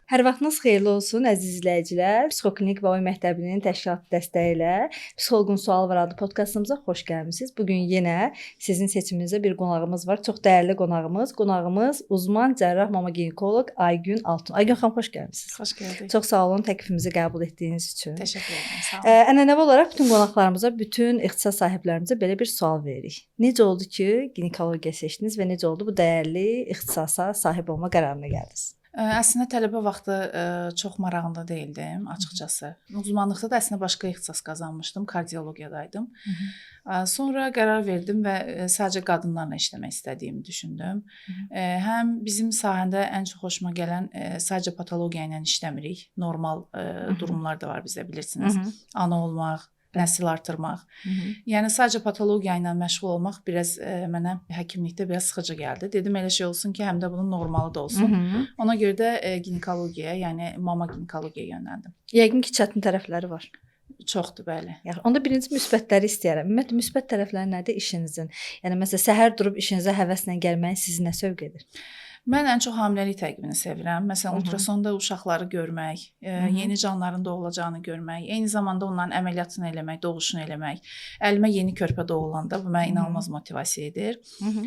Hər vaxtınız xeyirli olsun, əziz izləyicilər. Psixoklinik və Oy Məktəbinin təşkilatı dəstəyi ilə Psixoloqun Sualı var adlı podkastımıza xoş gəlmisiniz. Bu gün yenə sizin seçiminizdə bir qonağımız var. Çox dəyərli qonağımız. Qonağımız uzman cərrah mama ginekoloq Aygün Altun. Aygün xanım xoş gəlmisiniz. Xoş gəldik. Çox sağ olun təklifimizi qəbul etdiyiniz üçün. Təşəkkür edirəm. Sağ olun. Ənənəvi olaraq bütün qonaqlarımıza, bütün ixtisas sahiblərimizə belə bir sual veririk. Necə oldu ki, ginekologiya seçdiniz və necə oldu bu dəyərli ixtisasa sahib olma qərarına gəldiniz? Əslində tələbə vaxtı çox marağında deyildim, açıqcası. Uzmanlıqda da əslində başqa ixtisas qazanmışdım, kardiologiyadaydım. Sonra qərar verdim və sadəcə qadınlarla işləmək istədiyimi düşündüm. Həm bizim sahəndə ən çox xoşuma gələn sadəcə patologiya ilə işləmirik. Normal durumlar da var bizdə, bilirsiniz. Ana olmaq, nəsil artırmaq. Yəni sadəcə patologiya ilə məşğul olmaq biraz mənə həkimlikdə biraz sıxıcı gəldi. Dedim elə şey olsun ki, həm də bunun normalı da olsun. Ona görə də ginekologiyaya, yəni mama ginekologiyaya yönəldim. Yəqin ki, çətin tərəfləri var. Çoxdur, bəli. Yəni onda birinci müsbətləri istəyirəm. Ümumiyyətlə müsbət tərəfləri nədir işinizin? Yəni məsələn səhər durub işinizə həvəslə gəlməyi sizi nə sövq edir? Mən ən çox hamiləlik təqvimini sevirəm. Məsələn, ultrasonda uşaqları görmək, yeni canlıların doğulacağını görmək, eyni zamanda onların əməliyyatını eləmək, doğuşunu eləmək. Əlimə yeni körpə doğulanda bu mənə inanılmaz motivasiya edir.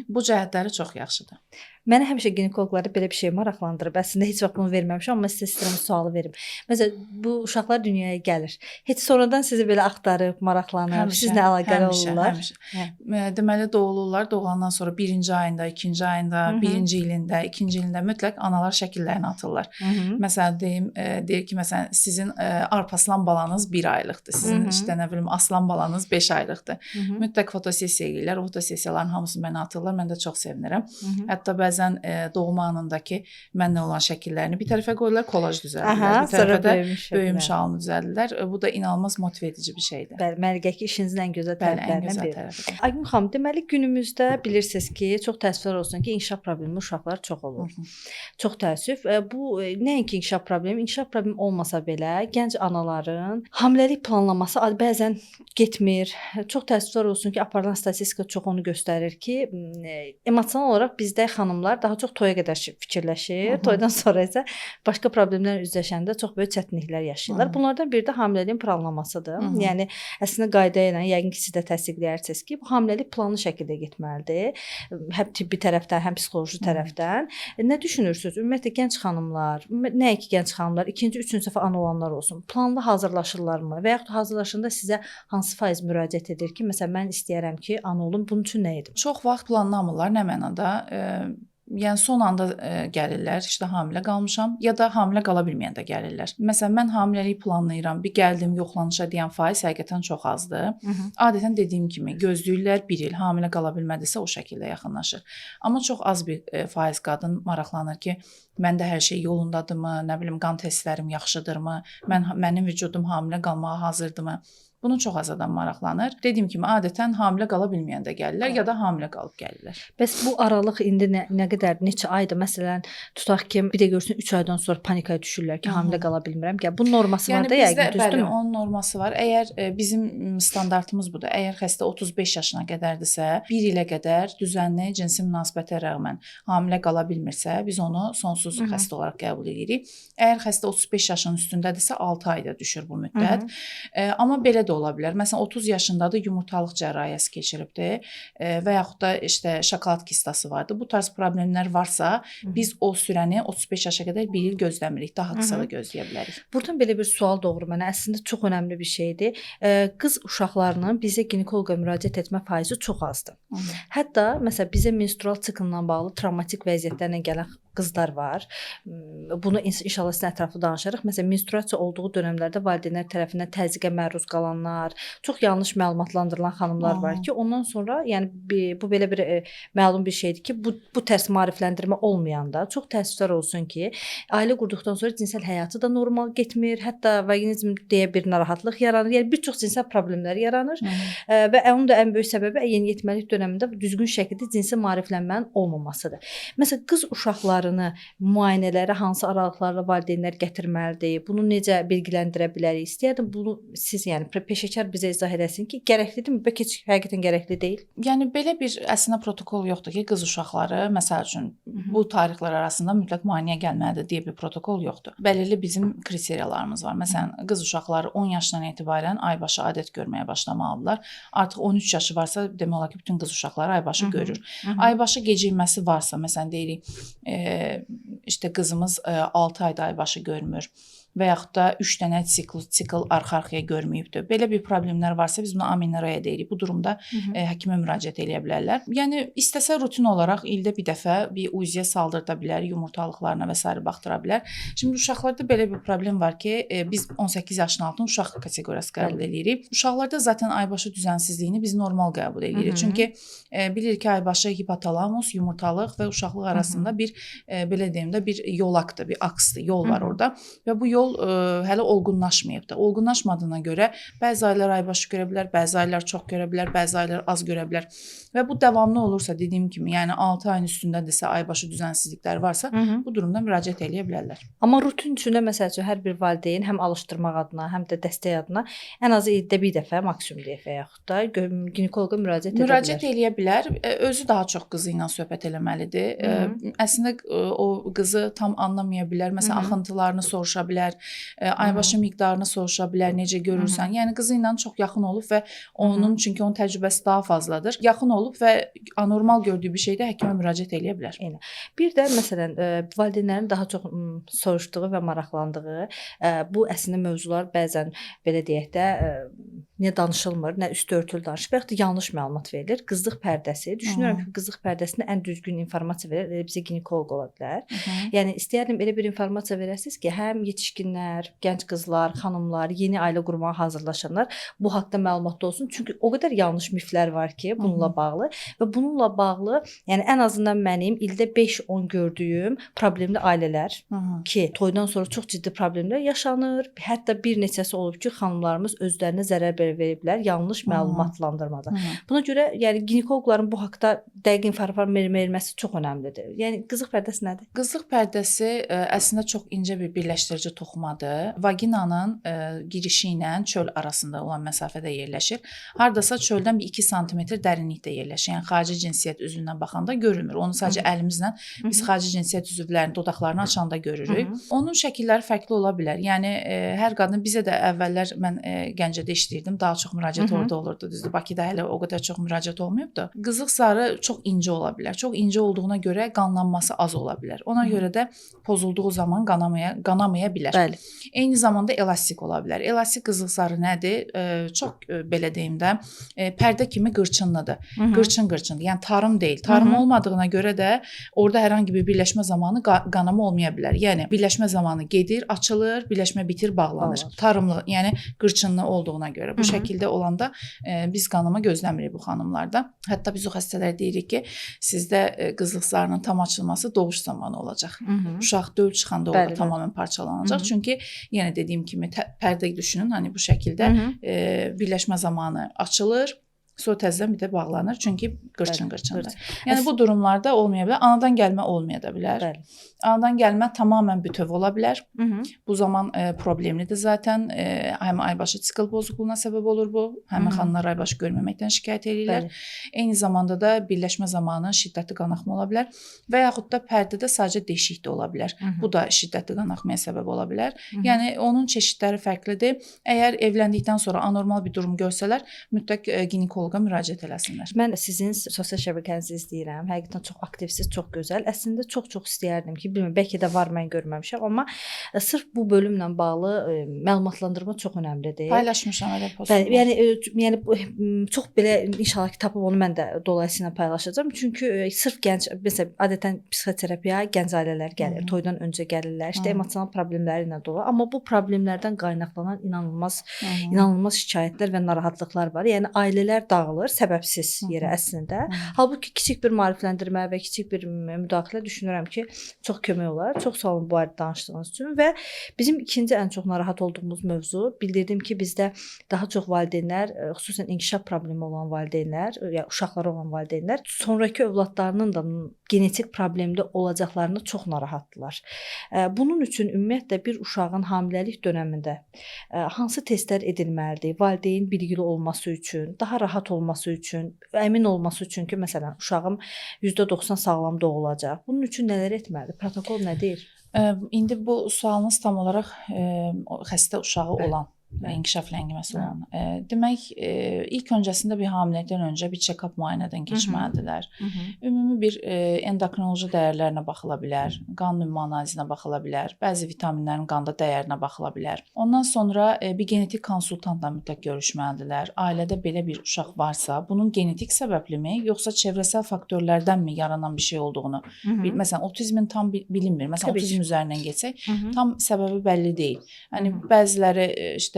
Bu cəhətləri çox yaxşıdır. Mənə həmişə ginekoloqları belə bir şey maraqlandırıb. Əslində heç vaxt bunu verməmişəm, amma sizə istəyirəm sualı verim. Məsələn, bu uşaqlar dünyaya gəlir. Heç sonradan sizi belə axtarıb, maraqlanıb, sizlə əlaqəli olurlar? Həmişə. Deməli doğulurlar. Doğulandan sonra 1-ci ayında, 2-ci ayında, 1-ci ilində, 2-ci ilində mütləq analar şəkillərini atırlar. Məsələn, deyir ki, məsələn, sizin arpaslan balanız 1 aylıqdır. Sizin işte nə bilim aslan balanız 5 aylıqdır. Mütləq fotosessiya edirlər. O fotosessiyaların hamısını mənə atırlar. Mən də çox sevinirəm. Hətta bəzən doğum anındakı mənlə olan şəkillərini bir tərəfə qoyurlar, kolaj düzəldirlər. Bir tərəfə də böyümüş halını düzəldirlər. Bu da inanılmaz motive edici bir şeydir. Bəli, məlumatki işinizin ən gözəl tərəflərindən biri. Aygün xanım, deməli günümüzdə bilirsiniz ki, çox təəssüflər olsun ki, inkişaf problemi uşaqlar çox olur. Çox təəssüf. Bu nəinki inkişaf problemi, inkişaf problemi olmasa belə gənc anaların hamiləlik planlaması bəzən getmir. Çox təəssüflər olsun ki, aparılan statistika çox onu göstərir ki, emosional olaraq bizdə xanımlar daha çox toya qədər fikirləşir. Toydan sonra isə başqa problemlərlə üzləşəndə çox böyük çətinliklər yaşayırlar. Bunlardan biri də hamiləliyin planlamasıdır. Yəni əslində qayda ilə yəqin ki, siz də təsdiqləyirsiniz ki, bu hamiləlik planlı şəkildə getməlidir. Həm tibbi tərəfdən, həm psixoloji tərəfdən. Nə düşünürsünüz? Ümumiyyətlə gənc xanımlar, nəinki gənc xanımlar, ikinci, üçüncü dəfə ana olanlar olsun, planlı hazırlaşırlarmı və yaxud hazırlaşanda sizə hansı faiz müraciət edir ki, məsələn mən istəyirəm ki, ana olum, bunun üçün nə edim? Çox vaxt planlamırlar, nə mənada? Yəni son anda gəlirlər, işte hamilə qalmışam ya da hamilə qala bilməyəndə gəlirlər. Məsələn, mən hamiləlik planlayıram, bir gəldim yoxlanışa deyən faiz həqiqətən çox azdır. Adətən dediyim kimi gözləyirlər 1 il, hamilə qala bilmədisə o şəkildə yaxınlaşır. Amma çox az bir faiz qadın maraqlanır ki, məndə hər şey yolundadırmı, nə bilim qan testlərim yaxşıdırmı, mənim vücudum hamilə qalmağa hazırdırmı? Bunun çox az adam maraqlanır. Dediyim kimi, adətən hamilə qala bilməyəndə gəlirlər ya da hamilə qalıb gəlirlər. Bəs bu aralıq indi nə qədər, neçə aydır? Məsələn, tutaq ki, bir də görsün 3 aydan sonra panikaya düşürlər ki, hamilə qala bilmirəm. Bunun norması var da yəqin, düzdürmü? Bəli, onun norması var. Əgər bizim standartımız budur. Əgər xəstə 35 yaşına qədərdirsə, 1 ilə qədər düzənli cinsi münasibətə rəğmən hamilə qala bilmirsə, biz onu sonsuz xəstə olaraq qəbul edirik. Əgər xəstə 35 yaşının üstündədirsə, 6 ayda düşür bu müddət. Amma belə də ola bilər. Məsələn, 30 yaşındadır, yumurtalıq cərrahiyyəsi keçiribdir və yaxud da işte şokolad kistası vardır. Bu tarz problemlər varsa, biz o sürəni 35 yaşa qədər 1 il gözləmirik, daha qısa da gözləyə bilərik. Buradan belə bir sual doğurur mənə. Əslində çox önəmli bir şeydir. Qız uşaqlarının bizə ginekoloqa müraciət etmə faizi çox azdır. Hətta məsələn bizə menstrual sikllə bağlı travmatik vəziyyətlərlə gələn qızlar var. Bunu inşallah sizin ətraflı danışarıq. Məsələn, menstruasiya olduğu dövrlərdə valideynlər tərəfindən təzyiqə məruz qalanlar, çox yanlış məlumatlandırılan xanımlar var ki, ondan sonra, yəni bu belə bir məlum bir şeydir ki, bu tərs maarifləndirmə olmayanda çox təəssüflər olsun ki, ailə qurduqdan sonra cinsel həyatı da normal getmir, hətta vaginizm deyə bir narahatlıq yaranır. Yəni bir çox cinsel problemlər yaranır və onun da ən böyük səbəbi yeniyetməlik dövründə düzgün şəkildə cinsi maariflənmənin olmamasıdır. Məsələn, qız uşaqları uşaqlarını müayinələrə hansı aralıqlarla valideynlər gətirməlidir? Bunu necə bilgiləndirə bilərik? İstəyərdim bunu siz, yəni peşəkar bizə izah edəsin ki, gərəklidirmi? Bəlkə heç həqiqətən gərəkli deyil. Yəni belə bir əslində protokol yoxdur ki, qız uşaqları məsəl üçün bu tarixlər arasında mütləq müayinəyə gəlməlidir deyə bir protokol yoxdur. Bəlirli bizim kriteriyalarımız var. Məsələn, qız uşaqları 10 yaşından etibarən aybaşı adət görməyə başlamalıdırlar. Artıq 13 yaşı varsa demək olar ki, bütün qız uşaqları aybaşı görür. Aybaşı gecikməsi varsa, məsələn deyirik, işte qızımız 6 ayda aybaşı görmür və yaxud da 3 dənə sikl arxa-arxaya görməyibdir. Belə bir problemlər varsa biz buna amenorreya deyirik. Bu durumda həkimə müraciət edə bilərlər. Yəni istəsə rutin olaraq ildə bir dəfə bir UZI-yə saldırda bilər, yumurtalıqlarına və s. baxdıra bilər. Şimdi uşaqlarda belə bir problem var ki, biz 18 yaşın altında uşaq kateqoriyası qəbul edirik. Uşaqlarda zaten aybaşı düzənsizliyini biz normal qəbul edirik. Çünki bilirik ki, aybaşı hipotalamus, yumurtalıq və uşaqlıq arasında bir belə deyim də bir yolaqdır, bir aksdır, yol var orada və bu yol hələ olğunlaşmayıbdır. Olğunlaşmadığına görə bəzi aylar aybaşı görə bilər, bəzi aylar çox görə bilər, bəzi aylar az görə bilər. Və bu davamlı olursa, dediyim kimi, yəni 6 ayın üstündədirsə, aybaşı düzənsizliklər varsa, bu durumda müraciət edə bilərlər. Amma rutin üçün məsəl üçün hər bir valideyn həm alışdırmaq adına, həm də dəstək adına ən azı ildə bir dəfə maksimum deyək və yaxud da ginekoloqa müraciət edə bilər. Müraciət edə bilər. Özü daha çox qızı ilə söhbət eləməlidir. Əslində o qızı tam anlamaya bilər. Məsələn, axıntılarını soruşa bilər, aybaşı miqdarını soruşa bilər, necə görürsən. Yəni qızı ilə çox yaxın olub və onun çünki onun təcrübəsi daha fazladır. Yaxın olub və anormal gördüyü bir şeydə həkimə müraciət edə bilər. Eyni. Bir də məsələn valideynlərin daha çox soruşduğu və maraqlandığı bu əslində mövzular bəzən belə deyək də nə danışılmır, nə üstü örtülü danışılır, və yaxud da yanlış məlumat verilir. Qızlıq pərdəsi. Düşünürəm ki, qızlıq pərdəsində ən düzgün informasiya verər elə bizə ginekoloq ola bilər. Yəni istəyərdim elə bir informasiya verəsiniz ki, həm yetişkinlər, gənc qızlar, xanımlar, yeni ailə qurmağa hazırlaşanlar bu haqqda məlumatlı olsun. Çünki o qədər yanlış miflər var ki, bununla bağlı və bununla bağlı, yəni ən azından mənim ildə 5-10 gördüyüm problemli ailələr ki, toydan sonra çox ciddi problemlər yaşanır. Hətta bir neçəsi olub ki, xanımlarımız özlərinə zərər veriblər yanlış məlumatlandırmada. Buna görə yəni ginekoloqların bu haqqda dəqiq informasiya verilməsi çox önəmlidir. Yəni qızlıq pərdəsi nədir? Qızlıq pərdəsi əslində çox incə bir birləşdirici toxumadır. Vaginanın girişi ilə çöl arasında olan məsafədə yerləşir. Hardasa çöldən bir 2 sm dərinlikdə yerləşir. Yəni xarici cinsiyyət üzvündən baxanda görünmür. Onu sadəcə əlimizlə biz xarici cinsiyyət üzvlərinin dodaqlarını açanda görürük. Onun şəkilləri fərqli ola bilər. Yəni hər qadın bizə də əvvəllər mən Gəncədə işləyirdim. Daha çox müraciət orada olurdu. Düzdür, Bakıda hələ o qədər çox müraciət olmayıbdı. Qızlıq zarı çox incə ola bilər. Çox incə olduğuna görə qanlanması az ola bilər. Ona görə də pozulduğu zaman qanamaya bilər. Bəli. Eyni zamanda elastik ola bilər. Elastik qızlıq zarı nədir? Çox belə deyim də, pərdə kimi qırçınlıdır. Qırçın-qırçındır. Yəni tarım deyil. Tarım olmadığına görə də orada hər hansı bir birləşmə zamanı qanama olmaya bilər. Yəni birləşmə zamanı gedir, açılır, birləşmə bitir, bağlanır. Tarımlı, yəni qırçınlı olduğuna görə. Bu şəkildə olanda biz qanama gözləmirik bu xanımlarda. Hətta biz o xəstələrə deyirik ki, sizdə qızlıq zarının tam açılması doğuş zamanı olacaq. Uşaq döl çıxanda orada tamamilə parçalanacaq. Çünki yenə dediyim kimi pərdə düşünün, hani bu şəkildə birləşmə zamanı açılır. Sonra təzədən bir də bağlanır. Çünki qırçın-qırçındır. Yəni bu durumlarda olmaya bilər. Anadan gəlmə olmaya da bilər. Bəli. Anadan gəlmə tamamilə bütöv ola bilər. Bu zaman problemlidir zaten. Həm aybaşı sikl pozukluğuna səbəb olur bu. Həm xanımlar aybaşı görməməkdən şikayət edirlər. Eyni zamanda da birləşmə zamanı şiddətli qanaxma ola bilər və yaxud da pərdədə sadəcə deşik də ola bilər. Bu da şiddətli qanaxmaya səbəb ola bilər. Yəni onun çeşidləri fərqlidir. Əgər evləndikdən sonra anormal bir durum görsələr, mütləq ginekoloqa müraciət eləsinlər. Mən sizin sosial şəbəkənizi izləyirəm. Həqiqətən çox aktivsiz, çox gözəl. Əslində çox istəyərdim ki, bilmirəm, bəlkə də var, mən görməmişəm, amma sırf bu bölümlə bağlı məlumatlandırma çox önəmlidir. Paylaşmışam elə postda. Yəni çox belə inşallah ki, tapıb onu mən də dolayısıyla paylaşacağam. Çünki sırf gənc, məsələn, adətən psixoterapiyaya gənc ailələr gəlir, toydan öncə gəlirlər, işte emosional problemləri ilə dolu. Amma bu problemlərdən qaynaqlanan inanılmaz şikayətlər və narahatlıqlar var. Yəni ailələr dağılır səbəbsiz yerə əslində. Halbuki kiçik bir maarifləndirmə və kiçik bir müdaxilə düşünürəm ki, çox kömək olar. Çox sağ olun bu barədə danışdığınız üçün və bizim ikinci ən çox narahat olduğumuz mövzu, bildirdim ki, bizdə daha çox valideynlər, xüsusən inkişaf problemi olan valideynlər, ya uşaqları olan valideynlər sonrakı övladlarının da genetik problemli olacaqlarını çox narahatdılar. Bunun üçün ümumiyyətlə bir uşağın hamiləlik dövründə hansı testlər edilməlidir? Valideyn bilgili olması üçün, daha rahat olması üçün, əmin olması üçün ki, məsələn, uşağım %90 sağlam doğulacaq. Bunun üçün nələr etməlidir? Protokol nə deyir? İndi bu sualınız tam olaraq xəstə uşağı olan və inkişaf ləngiməsi olan. Demək, ilk öncəsində bir hamiləlikdən öncə bir check-up müayinədən keçməlidirlər. Ümumi bir endokrinoloji dəyərlərinə baxıla bilər, qan ümumi analizinə baxıla bilər, bəzi vitaminlərin qanda dəyərinə baxıla bilər. Ondan sonra bir genetik konsultantla mütləq görüşməlidirlər. Ailədə belə bir uşaq varsa, bunun genetik səbəblimi, yoxsa çevrəsəl faktorlardənmi yaranan bir şey olduğunu. Məsələn, otizmin tam bilinmir. Məsələn, otizm üzərindən keçsək, tam səbəbi bəlli deyil. Yəni bəziləri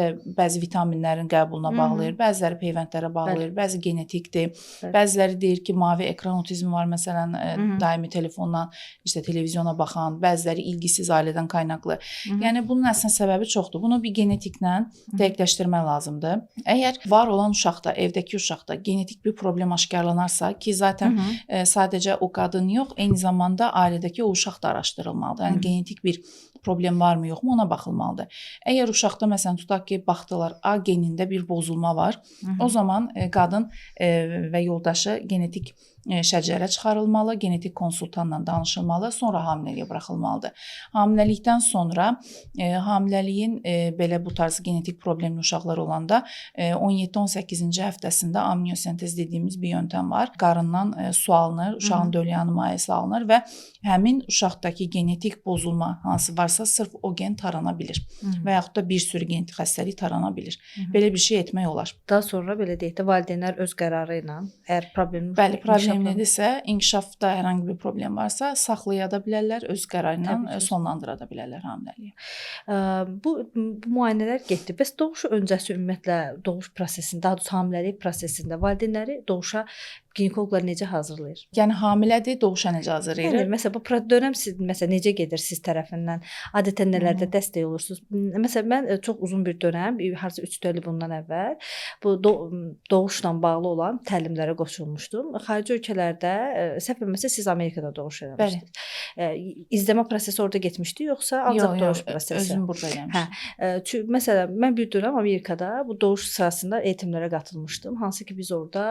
bəzi vitaminlərin qəbuluna bağlayır, bəziləri peyvəndlərə bağlayır, bəzi genetikdir. Bəziləri deyir ki, mavi ekran otizmi var, məsələn, daimi telefondan, televizyona baxan, bəziləri ilgisiz ailədən qaynaqlı. Yəni bunun əslində səbəbi çoxdur. Bunu bir genetiklə dəqiqləşdirmək lazımdır. Əgər var olan uşaqda, evdəki uşaqda genetik bir problem aşkarlanarsa ki, zaten sadəcə o qadın yox, eyni zamanda ailədəki o uşaq da araşdırılmalıdır. Yəni genetik bir problem varmı, yoxmu, ona baxılmalıdır. Əgər uşaqda məsələn tutaq ki, baxdılar A genində bir bozulma var, o zaman qadın və yoldaşı genetik şəcərə çıxarılmalı, genetik konsultantla danışılmalı, sonra hamiləliyə buraxılmalıdır. Hamiləlikdən sonra hamiləliyin belə bu tarz genetik problemli uşaqlar olanda 17-18-ci həftəsində amniosentez dediyimiz bir yöntəm var. Qarından su alınır, uşağın dölyanı mayesi alınır və həmin uşaqdakı genetik bozulma hansı varsa sırf o gen tarana bilir və yaxud da bir sürü genetik xəstəlik tarana bilir. Belə bir şey etmək olar. Daha sonra belə deyək də valideynlər öz qərarı ilə əgər problemlidirsə, inkişafda hər hansı bir problem varsa, saxlaya da bilərlər, öz qərarı ilə sonlandıra da bilərlər hamiləliyi. Bu müayinələr getdi. Bəs doğuş öncəsi ümumiyyətlə doğuş prosesində, daha doğrusu hamiləlik prosesində valideynləri doğuşa ginekoloqlar necə hazırlayır? Yəni hamilədir, doğuşa necə hazırlayır? Yəni məsələn bu dönəm siz məsələn necə gedir siz tərəfindən? Adətən nələrdə dəstək olursunuz? Məsələn mən çox uzun bir dönəm, harca 3-4 il bundan əvvəl bu doğuşla bağlı olan təlimlərə qoşulmuşdum. Xarici ölkələrdə səhv etmirəmsə siz Amerikada doğuş eləmişdiniz. İzləmə prosesi orada getmişdi yoxsa ancaq doğuş prosesi? Özüm burada eləmişdim. Məsələn mən bir dönəm Amerikada bu doğuş sırasında eğitimlərə qatılmışdım. Hansı ki biz orada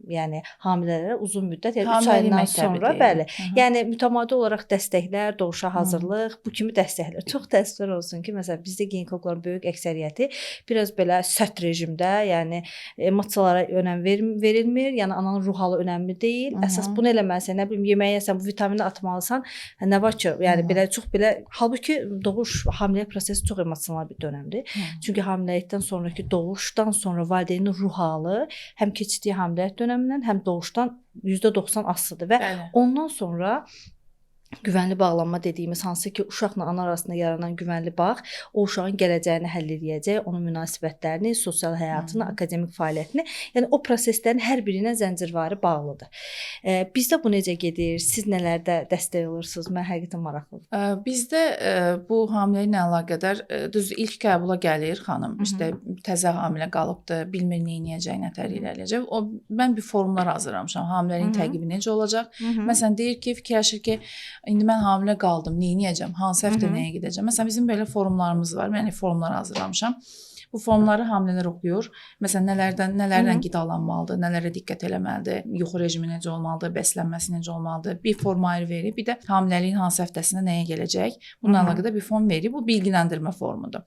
yəni hamilələrə uzun müddət, yəni 3 aydan sonra, bəli. Yəni mütəmadi olaraq dəstəklər, doğuşa hazırlıq, bu kimi dəstəklər. Çox təəssüflər olsun ki, məsələn bizdə ginekoloqların böyük əksəriyyəti biraz belə sərt rejimdə, yəni emosiyalara önəm verilmir, yəni ananın ruh halı önəmli deyil. Əsas bunu eləməlisən, nə bilim yeməyə yəsən, bu vitamini atmalısan, nə var ki, yəni belə çox belə halbuki doğuş hamiləlik prosesi çox emosional bir dönəmdir. Çünki hamiləlikdən sonraki doğuşdan sonra valideynin ruh halı həm keçdiyi hamiləlik dönəmindən həm doğuşdan %90 asılıdır və ondan sonra güvənli bağlanma dediyimiz hansı ki uşaqla ana arasında yaranan güvənli bağ o uşağın gələcəyini həll edəcək, onun münasibətlərini, sosial həyatını, akademik fəaliyyətini, yəni o proseslərin hər birinə zəncirvari bağlıdır. Bizdə bu necə gedir? Siz nələrdə dəstək olursunuz? Mən həqiqətən maraqlıdır. Bizdə bu hamiləliklə əlaqədar düz ilk qəbula gəlir xanım, işte təzə hamilə qalıbdı, bilmir nə edəcək, nətər irəliləyəcək. Mən bir formlar hazırlamışam. Hamiləliyin təqibi necə olacaq? Məsələn deyir ki, fikirləşir ki, indi mən hamilə qaldım, nə edəcəm, hansı həftə nəyə gedəcəm? Məsələn, bizim belə forumlarımız var, mən formlar hazırlamışam. Bu formları hamilələr oxuyur. Məsələn, nələrdən qidalanmalıdır, nələrə diqqət eləməlidir, yuxu rejimi necə olmalıdır, bəslənməsi necə olmalıdır. Bir form ayrı verir, bir də hamiləliyin hansı həftəsində nəyə gələcək, bununla əlaqədar bir form verir. Bu bilgiləndirmə formudur.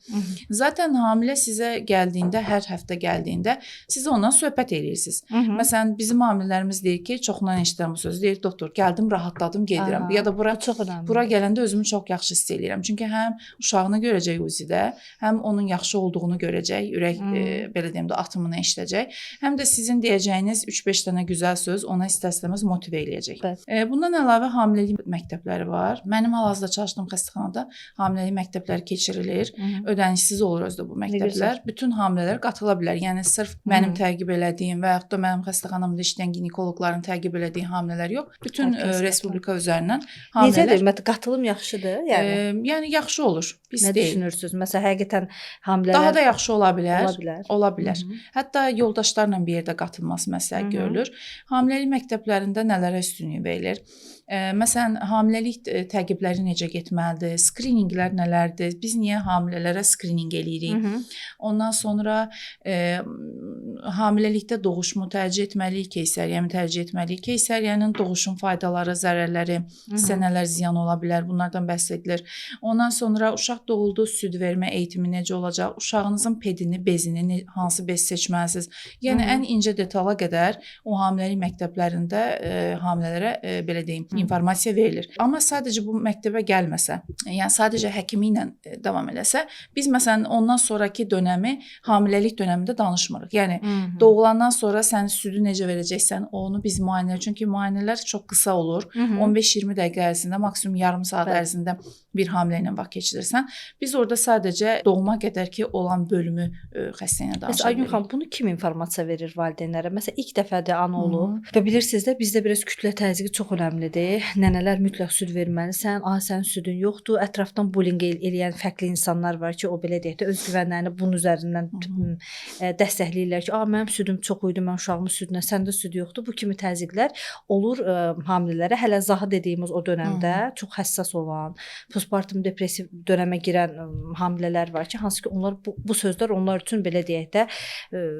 Zaten hamilə sizə gəldiyində, hər həftə gəldiyində siz ondan söhbət edirsiniz. Məsələn, bizim hamilələrimiz deyir ki, çoxundan eşidirəm bu sözü, deyir, doktor, gəldim, rahatladım, gedirəm. Ya da bura gələndə özümü çox yaxşı hiss edirəm. Çünki həm uşağını görəcək UZI-də, həm onun yaxşı olduğunu görəcək. görəcək, ürək belə deyim də atımını eşidəcək. Həm də sizin deyəcəyiniz 3-5 dənə gözəl söz ona istər-istəməz motivə eləyəcək. Bundan əlavə hamiləlik məktəbləri var. Mənim hal-hazırda çalışdığım xəstəxanada hamiləlik məktəbləri keçirilir. Ödənişsiz olur özdə bu məktəblər. Bütün hamilələr qatıla bilər. Yəni sırf mənim təqib elədiyim və yaxud da mənim xəstəxanamda işləyən ginekoloqların təqib elədiyi hamilələr yox, bütün respublika üzərindən hamilələr. Necədir? Qatılım yaxşıdır, yəni. Yəni yaxşı olur. Pis nə deyil. Düşünürsüz? Məsələn, həqiqətən hamilələr daha da yaxşı ola bilər. Ola bilər. Hı -hı. Hətta yoldaşlarla bir yerdə qatılması məsləhət görülür. Hamiləlik məktəblərində nələrə üstünlük verilir? Məsələn, hamiləlik təqibləri necə getməlidir? Skrininqlər nələrdir? Biz niyə hamilələrə skrininq eləyirik? Ondan sonra hamiləlikdə doğuşmu tərcih etməliyik, keysəriyyəmi tərcih etməliyik? Keysəriyyənin doğuşun faydaları, zərərləri, sizə nələr ziyan ola bilər? Bunlardan bəhs edilir. Ondan sonra uşaq doğuldu, süd vermə eğitimi necə olacaq? Uşağınızın pedini, bezini, hansı bez seçməlisiniz? Yəni ən incə detala qədər o hamiləlik məktəblərində hamilələrə belə deyim, informasiya verilir. Amma sadəcə bu məktəbə gəlməsə, yəni sadəcə həkimi ilə davam eləsə, biz məsələn ondan sonraki dönəmi hamiləlik dönəmində danışmırıq. Yəni doğulandan sonra sən südü necə verəcəksən, onu biz müayinə, çünki müayinələr çox qısa olur. 15-20 dəqiqə ərzində, maksimum yarım saat ərzində bir hamilə ilə vaxt keçirirsən. Biz orada sadəcə doğuma qədər ki olan bölümü xəstə ilə danışırıq. Aygün xanım, bunu kim informasiya verir valideynlərə? Məsələn, ilk dəfədir ana olub və bilirsiniz də bizdə biraz kütlə təzyiqi çox önəmlidir. Nənələr mütləq süd verməlisən. Sənin südün yoxdur. Ətrafdan bullying eləyən fərqli insanlar var ki, o belə deyək də özgüvənlərini bunun üzərindən dəstəkləyirlər ki, mənim südüm çox idi, mən uşağımın südünə, səndə süd yoxdur. Bu kimi təzyiqlər olur hamilələrə. Hələ zahı dediyimiz o dönəmdə çox həssas olan, postpartum depressiv dönəmə girən hamilələr var ki, hansı ki onlar bu sözlər onlar üçün belə deyək də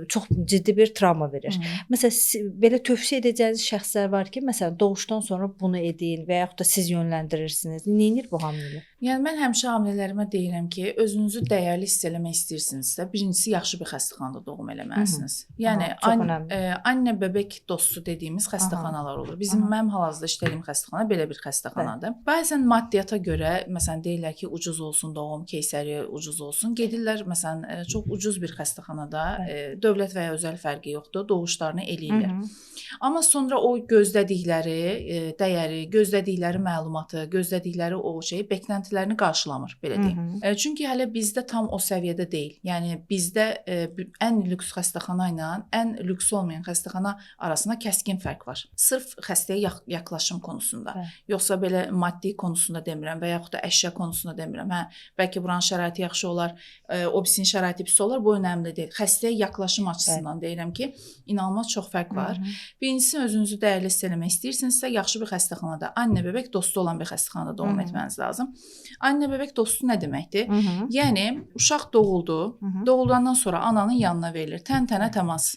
çox ciddi bir travma verir. Məsələn, belə tövsiyə edəcəyiniz şəxslər var ki, məsələn, doğuşdan sonra bunu edin və yaxud da siz yönləndirirsiniz. Nəyinir bu hamilələr? Yəni mən həmişə hamilələrimə deyirəm ki, özünüzü dəyərli hiss eləmək istəyirsinizsə, birincisi yaxşı bir xəstəxanada doğum eləməlisiniz. Yəni anne bebek dostu dediyimiz xəstəxanalar olur. Mənim hal-hazırda işlədiyim xəstəxana belə bir xəstəxanadır. Bəzən maddiyyata görə, məsələn, deyirlər ki, ucuz olsun doğum, keysəriyyə ucuz olsun. Gedirlər, məsələn, çox ucuz bir xəstəxanada, dövlət və ya özəl fərqi yoxdur, doğuşlarını eləyirlər. Amma sonra o gözlədikləri dəyəri, gözlədikləri məlumatı, gözlədikləri o bekləntilərini qarşılamır, belə deyim. Çünki hələ bizdə tam o səviyyədə deyil. Yəni bizdə ən lüks xəstəxana ilə ən lüks olmayan xəstəxana arasında kəskin fərq var. Sırf xəstəyə yaxlaşım konusunda. Yoxsa belə maddi konusunda demirəm və yaxud da əşya konusunda demirəm. Bəlkə buranın şəraiti yaxşı olar, o birisinin şəraiti pis olar, bu önəmli deyil. Xəstəyə yaxlaşım açısından deyirəm ki, inanılmaz çox fərq var. Birincisi özünüzü dəyərli hiss eləmək istəyirsinizsə, yaxşı bir xəstəxanada, anne bebek dostu olan bir xəstəxanada doğum etməniz lazım. Anne bebek dostu nə deməkdir? Yəni uşaq doğuldu, doğuldandan sonra ananın yanına verilir. Tən-tənə təmas.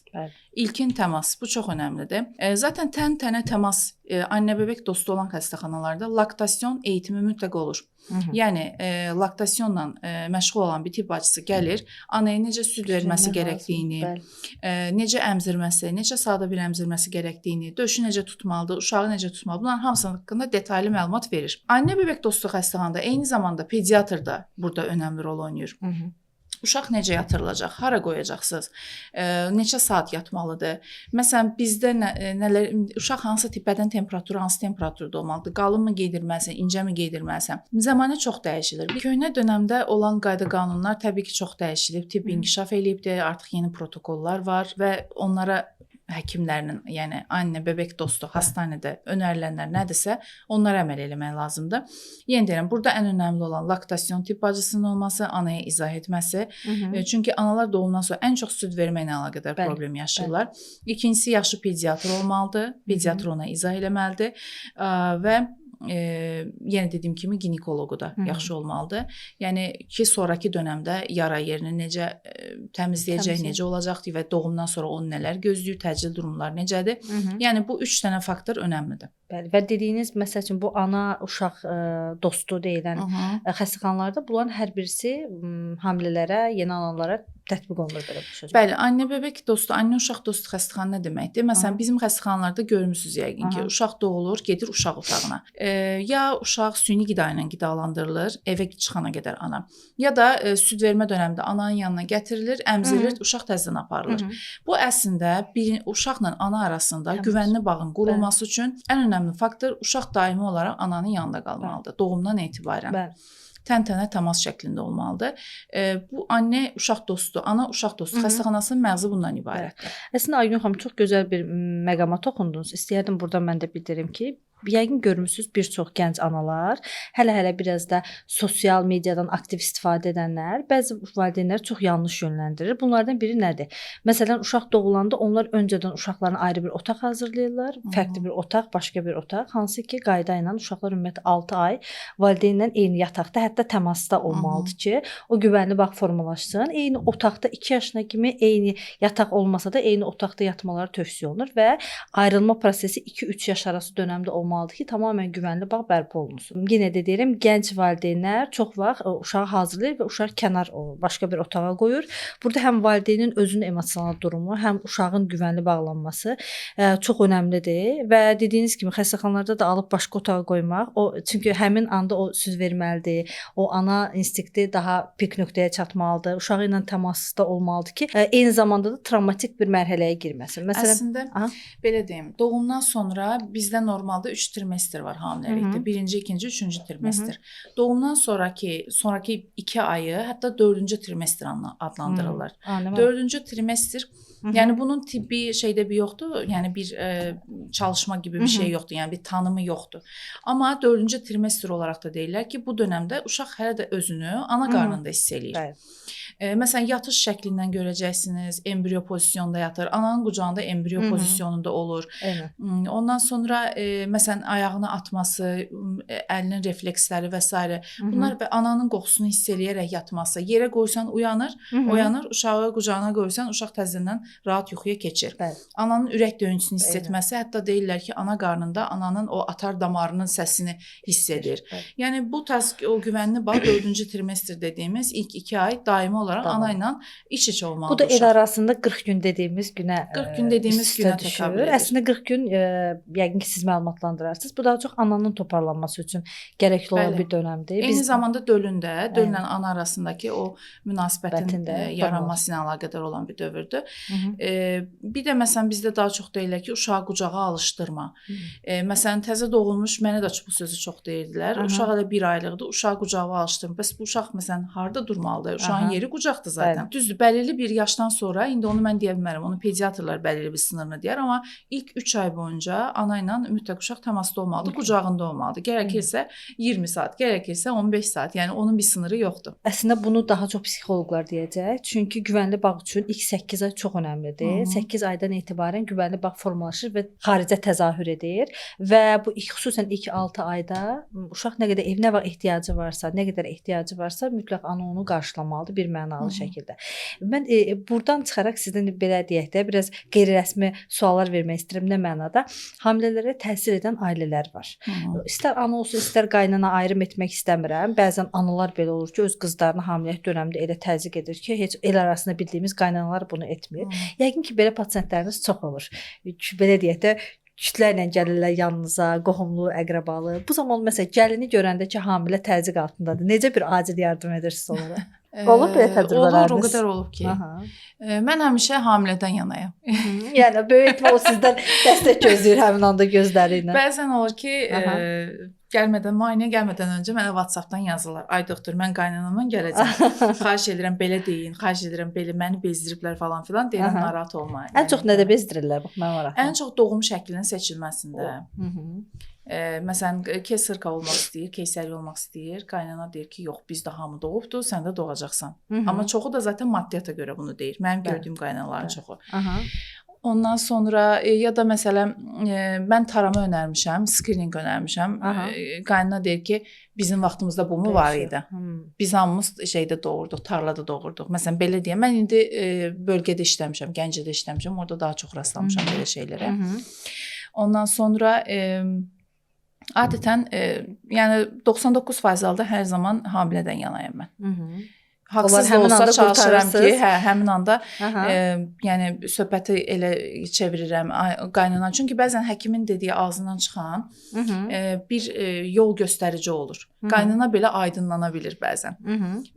İlkin təmas, bu çox önəmlidir. Zaten tən-tənə təmas anne bebek dostu olan xəstəxanalarda laktasyon eğitimi mütləq olur. Yəni laktasyonla məşğul olan bir tibb bacısı gəlir, anaya necə süd verməsi gərəkdiyini, necə əmzirməsi, necə sadə bir əmzirməsi gərəkdiyini, döşü necə tutmalıdır, uşağı necə tutmalıdır, bunların hamısının haqqında detaylı məlumat verir. Anne bebek dostu xəstəxanada eyni zamanda pediatr da burada önəmli rol oynayır. Uşaq necə yatırılacaq, hara qoyacaqsınız, neçə saat yatmalıdır. Məsələn, bizdə nələr, uşaq hansı bədən temperaturu, hansı temperaturda olmalıdır, qalın mı geydirməlisən, incə mi geydirməlisən. Zəmanə çox dəyişilir. Köhnə dönəmdə olan qayda-qanunlar təbii ki, çox dəyişilib, tibb inkişaf eləyibdir, artıq yeni protokollar var və onlara həkimlərinin, yəni anne bebek dostu hastanədə önərilənlər nədirsə, onlara əməl eləmək lazımdır. Yenə deyirəm, burada ən önəmli olan laktasyon tibb bacısının olması, anaya izah etməsi. Çünki analar doğumdan sonra ən çox süd verməklə əlaqədar problem yaşayırlar. İkincisi, yaxşı pediatr olmalıdır. Pediatr ona izah eləməlidir və yenə dediyim kimi ginekoloqu da yaxşı olmalıdır. Yəni ki, sonraki dönəmdə yara yerini necə təmizləyəcək, necə olacaqdır və doğumdan sonra onu nələr gözləyir, təcil durumlar necədir. Yəni bu 3 dənə faktor önəmlidir. Bəli, və dediyiniz məsəl üçün bu ana uşaq dostu deyilən xəstəxanalarda bunların hər birisi hamilələrə, yeni analara tətbiq olunur belə bir şey. Bəli, anne bebek dostu, anne uşaq dostu xəstəxana nə deməkdir? Məsələn, bizim xəstəxanalarda görmüsüz yəqin ki, uşaq doğulur, gedir uşaq otağına. Ya uşaq süni qida ilə qidalandırılır, evə çıxana qədər ana. Ya da süd vermə dövründə ananın yanına gətirilir, əmzirilir, uşaq təzədən aparılır. Bu əslində uşaqla ana arasında güvənli bağın qurulması üçün ən önəmli faktor uşaq daimi olaraq ananın yanında qalmalıdır, doğumdan etibarən. Bəli. Təntənə təmas şəklində olmalıdır. Bu anne uşaq dostu, ana uşaq dostu xəstəxanasının məğzi bundan ibarətdir. Əslində Aygün xanım çox gözəl bir məqama toxundunuz. İstəyərdim burada mən də bildirim ki, yəqin görmüsünüz bir çox gənc analar, hələ biraz da sosial mediadan aktiv istifadə edənlər, bəzi valideynlər çox yanlış yönləndirir. Bunlardan biri nədir? Məsələn, uşaq doğulanda onlar öncədən uşaqlarına ayrı bir otaq hazırlayırlar, fərqli bir otaq, başqa bir otaq, hansı ki, qayda ilə uşaqlar ümumiyyətlə 6 ay valideynlə eyni yataqda, hətta təmasda olmalıdır ki, o güvənli bağ formalaşsın. Eyni otaqda 2 yaşına kimi eyni yataq olmasa da eyni otaqda yatmaları tövsiyə olunur və ayrılma prosesi 2-3 yaş arası dövrdə olmalıdır ki, tamamilə güvənli bağ bərpa olunsun. Yenə də deyirəm, gənc valideynlər çox vaxt uşağı hazırlayır və uşaq kənar başqa bir otağa qoyur. Burada həm valideynin özünün emosional durumu, həm uşağın güvənli bağlanması çox önəmlidir və dediyiniz kimi xəstəxanalarda da alıb başqa otağa qoymaq, çünki həmin anda o süd verməlidir, o ana instinkti daha pik nöqtəyə çatmalıdır, uşağı ilə təmasda olmalıdır ki, eyni zamanda da travmatik bir mərhələyə girməsin. Məsələn, əslində belə deyim, doğumdan sonra bizdə normalda 3 trimestr var hamiləlikdə. Birinci, ikinci, üçüncü trimestr. Doğumdan sonraki 2 ayı hətta 4-cü trimestr adlandırırlar. 4-cü trimestr, yəni bunun tibbi şeydə bir yoxdur, yəni bir çalışma gibi bir şey yoxdur, yəni bir tanımı yoxdur. Amma 4-cü trimestr olaraq da deyirlər ki, bu dövrdə uşaq hələ də özünü ana qarnında hiss eləyir. Məsələn, yatış şəklindən görəcəksiniz, embriyo pozisyonunda yatır, ananın qucağında embriyo pozisyonunda olur. Ondan sonra məsələn, ayağını atması, əlinin refleksləri və s. Bunlar ananın qoxusunu hiss eləyərək yatması, yerə qoysan uyanır, uşağı qucağına qoysan uşaq təzədən rahat yuxuya keçir. Ananın ürək döyüntüsünü hiss etməsi, hətta deyirlər ki, ana qarnında ananın o atar damarının səsini hiss edir. Yəni bu tarz o güvənli bağ 4-cü trimestr dediyimiz ilk 2 ay daimi olaraq ana ilə iç-içə olmalıdır. Bu da el arasında 40 gün dediyimiz günə 40 gün dediyimiz günə təkabül edir. Əslində 40 gün yəqin ki, siz məlumatlandırarsınız. Bu daha çox ananın toparlanması üçün gərəkli olan bir dönəmdir. Eyni zamanda döllə ana arasındakı o münasibətin yaranması ilə əlaqədar olan bir dövrdür. Bir də məsələn bizdə daha çox deyirlər ki, uşağı qucağa alışdırma. Məsələn, təzə doğulmuş mənə də bu sözü çox deyirdilər. Uşaq hələ 1 aylıqdır, uşağı qucağa alışdırma. Bəs bu uşaq məsələn harda durmalıdır? Uşağın yeri qucaqdır zaten. Düzdür, bəlirli bir yaşdan sonra, indi onu mən deyə bilmərəm, onu pediatrlar bəlirli bir sınırını deyər, amma ilk 3 ay boyunca ana ilə mütləq uşaq təmasda olmalıdır, qucağında olmalıdır. Gərəkirsə 20 saat, gərəkirsə 15 saat, yəni onun bir sınırı yoxdur. Əslində bunu daha çox psixoloqlar deyəcək, çünki güvənli bağ üçün ilk 8 ay çox önəmlidir. 8 aydan etibarən güvənli bağ formalaşır və xaricə təzahür edir və bu xüsusən ilk 6 ayda uşaq nə qədər evinə ehtiyacı varsa, nə qədər ehtiyacı varsa, mütləq ana onu qarşılamalıdır bir mənalı şəkildə. Mən buradan çıxaraq sizdən belə deyək də, biraz qeyri-rəsmi suallar vermək istəyirəm. Nə mənada? Hamilələrə təsir edən ailələr var. İstər ana olsun, istər qaynana ayrım etmək istəmirəm. Bəzən analar belə olur ki, öz qızlarını hamiləlik dövründə elə təzyiq edir ki, heç el arasında bildiyimiz qaynanalar bunu etmir. Yəqin ki, belə pasientləriniz çox olur. Belə deyək də, kütlərlə gəlirlər yanınıza, qohumlu, əqrabalı. Bu zaman məsələn gəlini görəndə ki, hamilə təzyiq altındadır. Necə bir acil yardım edirsiniz onlara? Olub belə təcrübələriniz? Olur, o qədər olub ki. Mən həmişə hamilədən yanayam. Yəni böyük o sizdən dəstək gözləyir həmin anda gözləri ilə. Bəzən olur ki, müayinəyə gəlmədən öncə mənə WhatsApp-dan yazırlar. Ay doktor, mən qaynanamdan gələcəm. Xahiş edirəm belə deyin, xahiş edirəm belə məni bezdiriblər falan filan. Deyirəm narahat olma. Ən çox nədə bezdirirlər? Bax mən maraqlı. Ən çox doğum şəklinin seçilməsində. Məsələn, kesarka olmaq istəyir, keysəriyyə olmaq istəyir. Qaynana deyir ki, yox, bizdə hamı doğubdur, sən də doğacaqsan. Amma çoxu da zaten maddiyata görə bunu deyir. Mənim gördüyüm qaynanaların çoxu. Ondan sonra ya da məsələn mən tarama önərmişəm, skrininq önərmişəm. Qaynana deyir ki, bizim vaxtımızda bu mu var idi? Biz hamımız şeydə doğurduq, tarlada doğurduq. Məsələn belə deyəm, mən indi bölgədə işləmişəm, Gəncədə işləmişəm. Orada daha çox rastlamışam belə şeylərə. Ondan sonra adətən yəni 99% halda hər zaman hamilədən yanayam mən. haqsız da olsa çalışıram ki, həmin anda yəni söhbəti elə çevirirəm qaynana. Çünki bəzən həkimin dediyi ağzından çıxan bir yol göstərici olur. Qaynana belə aydınlana bilir bəzən.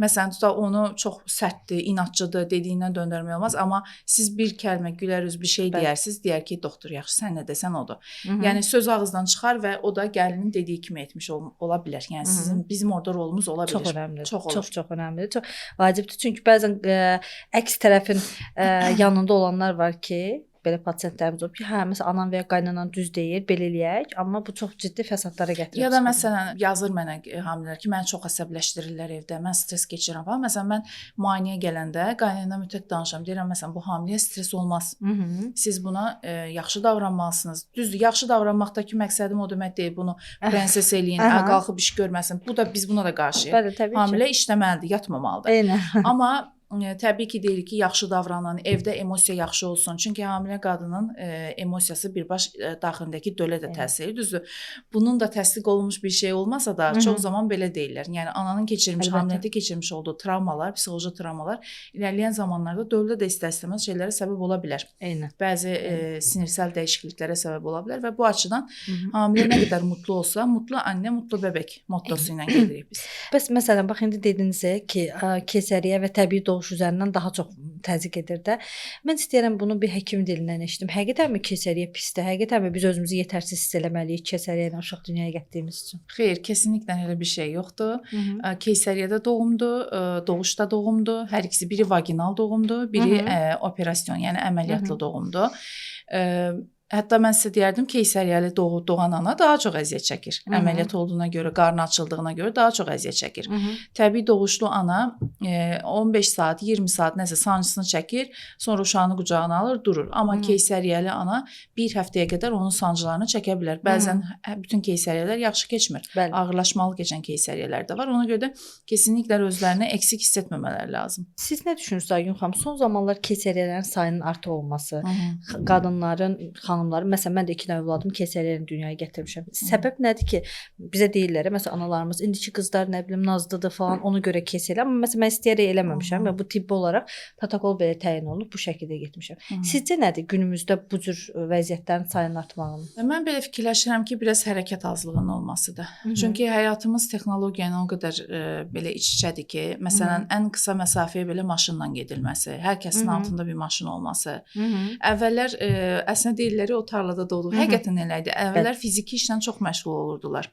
Məsələn, tutaq onu çox sərtdir, inatçıdır, dediyindən döndərmək olmaz, amma siz bir kəlmə gülər üz bir şey deyərsiniz, deyər ki, doktor yaxşı, sən nə desən odur. Yəni söz ağızdan çıxar və o da gəlinin dediyi kimi etmiş ola bilər. Yəni bizim orada rolumuz ola bilir. Çox önəmlidir. Çox olur. Çox önəmlidir. Çox vacibdir. Çünki bəzən əks tərəfin yanında olanlar var ki, belə pasientlərimiz olub ki, hə, məsələn, anam və ya qaynanan düz deyir, belə eləyək, amma bu çox ciddi fəsadlara gətirir. Ya da məsələn, yazır mənə hamilələr ki, məni çox əsəbləşdirirlər evdə, mən stres keçirirəm falan. Məsələn, mən müayinəyə gələndə qaynana mütləq danışıram. Deyirəm, məsələn, bu hamiləyə stres olmaz. Siz buna yaxşı davranmalısınız. Düzdür, yaxşı davranmaqdakı məqsədim o demək deyil, bunu prenses eləyin, qalxıb iş görməsin. Bu da biz buna da qarşıyıq. Bəli, təbii ki. Hamilə işləməlidir, yatmamalıdır. Eynən. Amma təbii ki, deyirik ki, yaxşı davranan, evdə emosiya yaxşı olsun. Çünki hamilə qadının emosiyası birbaş daxilindəki dölə də təsir edir. Düzdür, bunun da təsdiq olunmuş bir şey olmasa da çox zaman belə deyirlər. Yəni ananın keçirmiş, hamilədə keçirmiş olduğu travmalar, psixoloji travmalar irəliləyən zamanlarda dölə də istər-istəməz şeylərə səbəb ola bilər. Eynən. Bəzi sinirsel dəyişikliklərə səbəb ola bilər və bu açıdan hamilə nə qədər mutlu olsa, mutlu anne, mutlu bəbək mottosu ilə gedirik biz. Bəs məsələn, bax indi dediniz ki, keysəriyyə və təbii doğuş üzərindən daha çox təzyiq edir də. Mən istəyirəm bunu bir həkim dilindən eşidim. Həqiqətənmi keysəriyyə pisdir? Həqiqətənmi biz özümüzü yetərsiz hiss eləməliyik keysəriyyə ilə uşaq dünyaya gətirdiyimiz üçün? Xeyr, kesinliklə elə bir şey yoxdur. Keysəriyyədə doğumdur, doğuşda doğumdur. Hər ikisi biri vaginal doğumdur, biri operasyon, yəni əməliyyatlı doğumdur. Hətta mən sizə deyərdim, keysəriyyəli doğan ana daha çox əziyyət çəkir. Əməliyyat olduğuna görə, qarnı açıldığına görə daha çox əziyyət çəkir. Təbii doğuşlu ana 15 saat, 20 saat nəsə sancısını çəkir, sonra uşağını qucağına alır, durur. Amma keysəriyyəli ana bir həftəyə qədər onun sancılarını çəkə bilər. Bəzən bütün keysəriyyələr yaxşı keçmir. Ağırlaşmalı keçən keysəriyyələr də var. Ona görə də kesinliklə özlərini eksik hiss etməmələri lazım. Siz nə düşünürsünüz Aygün xanım? Son zamanlar keysəriyyələrin sayının artıq olması, qadınların, xanımların, məsələn, mən də 2 dənə övladım keysəriyyəni dünyaya gətirmişəm. Səbəb nədir ki, bizə deyirlər, məsələn, analarımız, indiki qızlar nə bilim nazlıdır falan, ona görə keysəriyyə, amma məsələn, mən istəyərək eləməmişəm və bu tibbi olaraq protokol belə təyin olunub, bu şəkildə getmişəm. Sizcə nədir günümüzdə bu cür vəziyyətlərin sayının artmağının? Mən belə fikirləşirəm ki, biraz hərəkət azlığının olmasıdır. Çünki həyatımız texnologiya ilə o qədər belə iç-içədir ki, məsələn, ən qısa məsafəyə belə maşınla gedilməsi, hər kəsin altında bir maşın olması. Əvvəllər əslində deyirlər o tarlada doğdu. Həqiqətən elə idi. Əvvəllər fiziki işlə çox məşğul olurdular.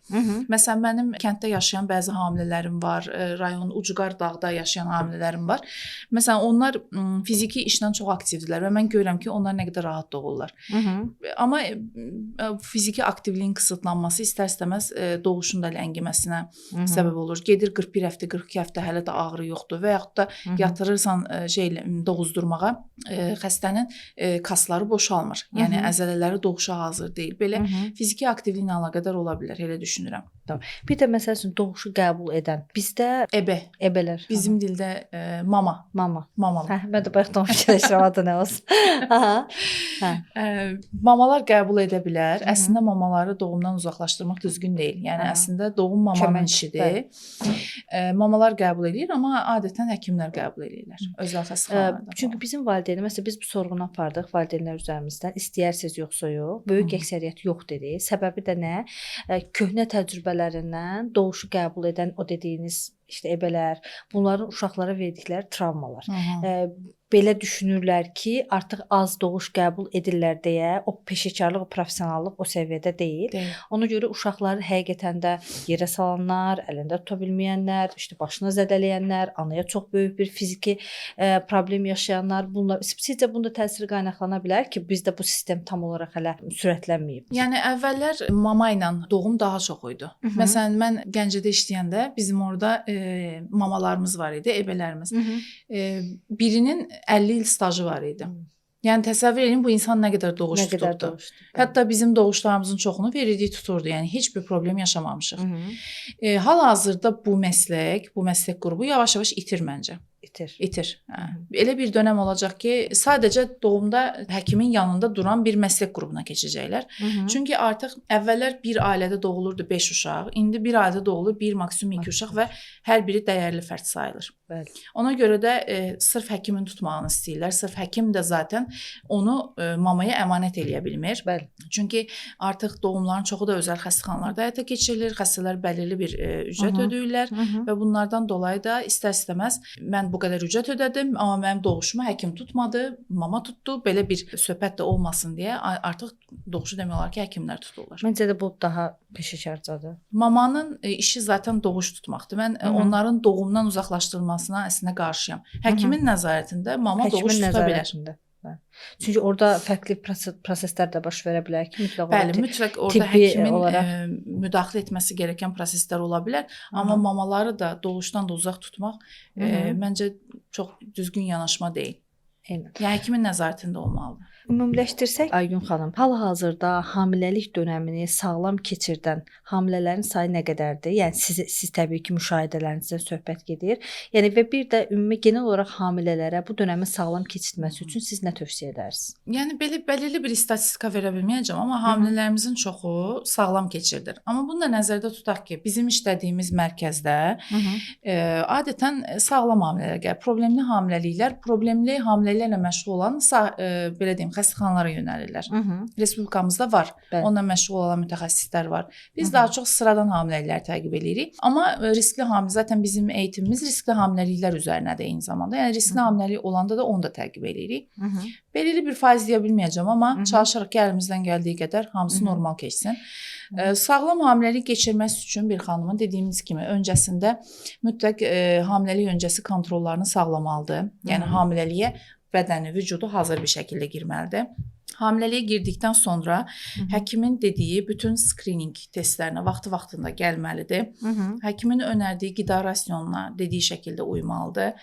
Məsələn, mənim kənddə yaşayan bəzi hamilələrim var, rayon ucqar dağda yaşayan hamilələrim var. Məsələn, onlar fiziki işlə çox aktivdirlər və mən görürəm ki, onlar nə qədər rahat doğurlar. Amma fiziki aktivliyin qısıtlanması istər-istəməz doğuşun da ləngiməsinə səbəb olur. Gedir 41 həftə, 42 həftə hələ də ağrı yoxdur və yaxud da yatırırsan doğuzdurmağa, xəstənin kasları boşalmır. Yəni əzələləri doğuşa hazır deyil. Belə fiziki aktivliklə əlaqədar ola bilər, elə düşünürəm. Bir də məsəl üçün doğuşu qəbul edən bizdə ebələr. Bizim dildə mama. Mamalar. Hə, mən də bayaqdan fikirləşirəm adı nə olsun. Mamalar qəbul edə bilər. Əslində mamaları doğumdan uzaqlaşdırmaq düzgün deyil. Yəni əslində doğum mamanın işidir. Mamalar qəbul edir, amma adətən həkimlər qəbul edirlər. Özəl xəstəxanalarda. Çünki bizim valideynlər, məsələn, biz bu sorğunu apardıq valideynlər üzərimizdən. İstəyirsiniz yoxsa yox. Böyük əksəriyyət yox dedi. Səbəbi də nə? Köhnə təcrübələrindən doğuşu qəbul edən o dediyiniz ebələr, bunların uşaqlara verdikləri travmalar. Belə düşünürlər ki, artıq az doğuş qəbul edirlər deyə o peşəkarlıq, o professionallıq o səviyyədə deyil. Ona görə uşaqları həqiqətən də yerə salanlar, əlində tuta bilməyənlər, başına zədələyənlər, anaya çox böyük bir fiziki problem yaşayanlar, bunlar sizcə bunda təsiri qaynaqlana bilər ki, bizdə bu sistem tam olaraq hələ sürətlənməyib. Yəni əvvəllər mama ilə doğum daha çox idi. Məsələn, mən Gəncədə işləyəndə bizim orada mamalarımız var idi, ebələrimiz. Birinin 50 il stajı var idi. Yəni təsəvvür edin bu insan nə qədər doğuş tuturdu. Hətta bizim doğuşlarımızın çoxunu verdiyi tuturdu. Yəni heç bir problem yaşamamışıq. Hal-hazırda bu məslək qrubu yavaş-yavaş itir məncə. İtir. Elə bir dönəm olacaq ki, sadəcə doğumda həkimin yanında duran bir məslək qrubuna keçəcəklər. Çünki artıq əvvəllər bir ailədə doğulurdu 5 uşaq, indi bir ailədə doğulur 1 maksimum 2 uşaq və hər biri dəyərli fərd sayılır. Bəli. Ona görə də sırf həkimin tutmağını istəyirlər. Sırf həkim də zaten onu mamaya əmanət eləyə bilmir. Bəli. Çünki artıq doğumların çoxu da özəl xəstəxanalarda həyata keçirilir. Xəstələr bəlirli bir ücret ödəyirlər və bunlardan dolayı da istər-istəməz mən bu qədər ücret ödədim, amma mənim doğuşumu həkim tutmadı, mama tutdu. Belə bir söhbət də olmasın deyə artıq doğuşu demək olar ki, həkimlər tuturlar. Məncə də bu daha peşəkarcadır. Mamanın işi zaten doğuş tutmaqdır. Mən onların doğumdan uzaqlaşdırılmasına əslində qarşıyam. Həkimin nəzarətində mama doğuş tuta bilər. Çünki orada fərqli proseslər də baş verə bilər ki, bəli, mütləq orada həkimin müdaxilə etməsi gerəkən proseslər ola bilər, amma mamaları da doğuşdan da uzaq tutmaq məncə çox düzgün yanaşma deyil. Eynən. Yəni həkimin nəzarətində olmalıdır. Ümumiləşdirsək Aygün xanım, hal-hazırda hamiləlik dönəmini sağlam keçirdən hamilələrin sayı nə qədərdir? Yəni siz təbii ki, müşahidələrinizdən söhbət gedir. Yəni və bir də ümumi genel olaraq hamilələrə bu dönəmin sağlam keçirməsi üçün siz nə tövsiyə edərsiniz? Yəni belə bəlirli bir statistika verə bilməyəcəm, amma hamilələrimizin çoxu sağlam keçirilir. Amma bunu da nəzərdə tutaq ki, bizim işlədiyimiz mərkəzdə adətən sağlam hamilələr gəlir. Problemli hamiləliklər, problemli hamilələrlə məşğul olan belə deyim, xəstəxanalara yönəlirlər. Respublikamızda var. Bəli. Onunla məşğul olan mütəxəssislər var. Biz daha çox sıradan hamiləlikləri təqib edirik. Amma riskli hamilə zaten bizim eğitimimiz riskli hamiləliklər üzərinədir eyni zamanda. Yəni riskli hamiləlik olanda da onu da təqib edirik. Belirli bir faiz deyə bilməyəcəm, amma çalışarıq ki, əlimizdən gəldiyi qədər hamısı normal keçsin. Sağlam hamiləlik keçirməsi üçün bir xanımın dediyimiz kimi öncəsində mütləq hamiləlik öncəsi kontrollarını sağlamalıdır. Yəni hamiləliyə bədəni, vücudu hazır bir şəkildə girməlidir. Hamiləliyə girdikdən sonra həkimin dediyi bütün skrininq testlərinə vaxtı-vaxtında gəlməlidir. Həkimin önərdiyi qida rasionuna dediyi şəkildə uymalıdır.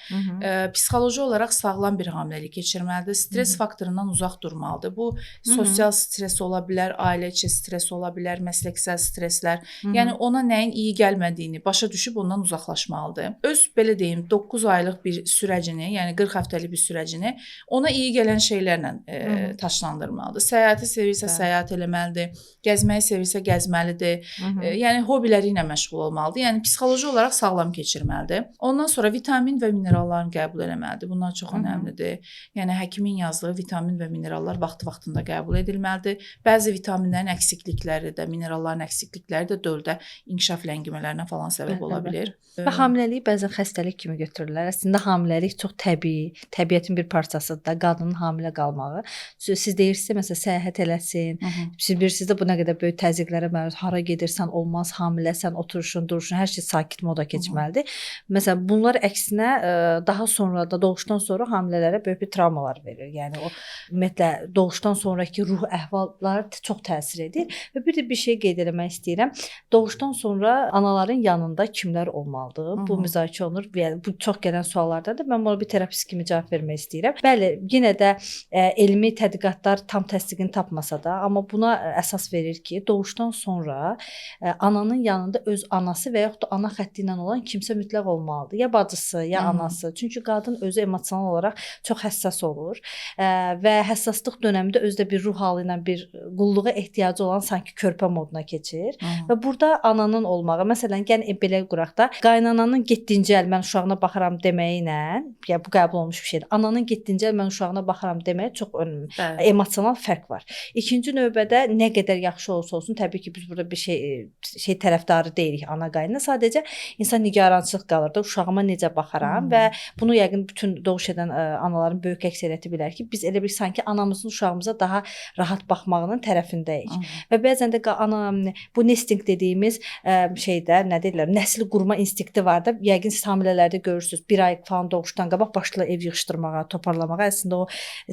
Psixoloji olaraq sağlam bir hamiləlik keçirməlidir. Stres faktorundan uzaq durmalıdır. Bu sosial stres ola bilər, ailə içi stres ola bilər, məsləksel streslər. Yəni ona nəyin iyi gəlmədiyini başa düşüb ondan uzaqlaşmalıdır. Öz belə deyim 9 aylıq bir sürəcini, yəni 40 həftəlik bir sürəcini ona iyi gələn şeylərlə taşlandırmalıdır. Səyahəti sevirsə səyahət eləməlidir, gəzməyi sevirsə gəzməlidir. Yəni hobiləri ilə məşğul olmalıdır. Yəni psixoloji olaraq sağlam keçirməlidir. Ondan sonra vitamin və minerallarını qəbul etməlidir. Bunlar çox önəmlidir. Yəni həkimin yazdığı vitamin və minerallar vaxtı-vaxtında qəbul edilməlidir. Bəzi vitaminlərin əksiklikləri də, mineralların əksiklikləri də dövrdə inkişaf ləngimələrinə falan səbəb ola bilər. Və hamiləliyi bəzən xəstəlik kimi götürürlər. Əslində hamiləlik çox təbii, təbiətin bir parçasıdır da, qadının hamilə qalmağı. Siz deyirsinizsə, məsələn, səyahət eləsin. Siz bilirsiniz də bu nə qədər böyük təzyiqlərə məruz. Hara gedirsən olmaz, hamiləsən, oturuşun, duruşun, hər şey sakit moda keçməlidir. Məsələn, bunlar əksinə daha sonra da doğuşdan sonra hamilələrə böyük bir travmalar verir. Yəni o ümumiyyətlə doğuşdan sonraki ruh əhvalları çox təsir edir. Və bir də bir şey qeyd etmək istəyirəm. Doğuşdan sonra anaların yanında kimlər olmalıdır? Bu müzakirə olunur. Yəni bu çox gələn suallardadır. Mən buna bir terapist kimi cavab vermək istəyirəm. Bəli, yenə də elmi tədqiqatlar tam təsdiqini tapmasa da, amma buna əsas verir ki, doğuşdan sonra ananın yanında öz anası və yaxud da ana xətti ilə olan kimsə mütləq olmalıdır. Ya bacısı, ya anası. Çünki qadın özü emosional olaraq çox həssas olur və həssaslıq dövründə özdə bir ruh halı ilə bir qulluğa ehtiyacı olan sanki körpə moduna keçir və burada ananın olmağı, məsələn, gəlin belə quraq da, qaynananın getdinci əl mən uşağına baxaram deməyi ilə, ya bu qəbul olunmuş bir şeydir. Ananın getdinci əl mən uşağına baxaram deməyə çox emosional fərq var. İkinci növbədə nə qədər yaxşı olsa olsun, təbii ki, biz burada bir şey tərəfdarı deyilik ana qaynana. Sadəcə insan nigarançılıq qalır da, uşağıma necə baxaram və bunu yəqin bütün doğuş edən anaların böyük əksəriyyəti bilər ki, biz elə bir sanki anamızın uşağımıza daha rahat baxmağının tərəfindəyik. Və bəzən də bu nesting dediyimiz şeydə, nə deyirlər, nəsil qurma instinkti var da, yəqin siz hamilələrdə görürsünüz, bir ay falan doğuşdan qabaq başlayırlar ev yığışdırmağa, toparlamağa. Əslində o